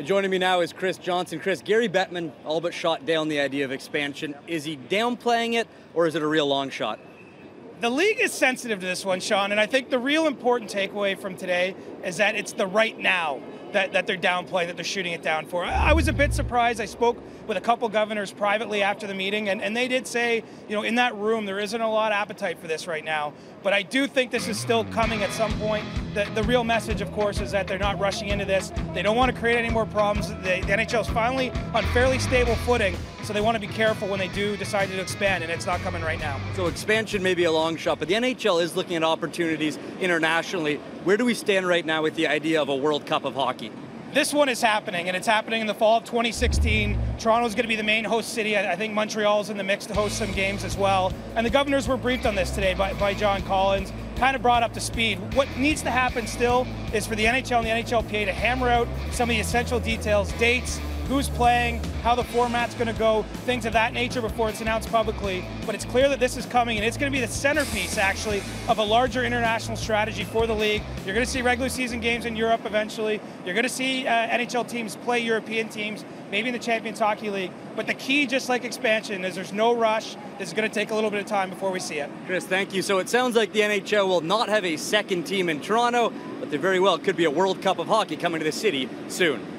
Joining me now is Chris Johnson. Chris, Gary Bettman all but shot down the idea of expansion. Is he downplaying it, or is it a real long shot? The league is sensitive to this one, Sean, and I think the real important takeaway from today is that it's the right now that they're downplaying, that they're shooting it down for. I was a bit surprised. I spoke with a couple governors privately after the meeting, and they did say, in that room, there isn't a lot of appetite for this right now. But I do think this is still coming at some point. The real message, of course, is that they're not rushing into this. They don't want to create any more problems. The NHL is finally on fairly stable footing, so they want to be careful when they do decide to expand, and it's not coming right now. So expansion may be a long shot, but the NHL is looking at opportunities internationally. Where do we stand right now with the idea of a World Cup of hockey? This one is happening, and it's happening in the fall of 2016. Toronto's going to be the main host city. I think Montreal's in the mix to host some games as well. And the governors were briefed on this today by John Collins, kind of brought up to speed. What needs to happen still is for the NHL and the NHLPA to hammer out some of the essential details, dates, who's playing, how the format's going to go, things of that nature before it's announced publicly. But it's clear that this is coming, and it's going to be the centerpiece, actually, of a larger international strategy for the league. You're going to see regular season games in Europe eventually. You're going to see NHL teams play European teams, maybe in the Champions Hockey League. But the key, just like expansion, is there's no rush. This is going to take a little bit of time before we see it. Chris, thank you. So it sounds like the NHL will not have a second team in Toronto, but there very well could be a World Cup of hockey coming to the city soon.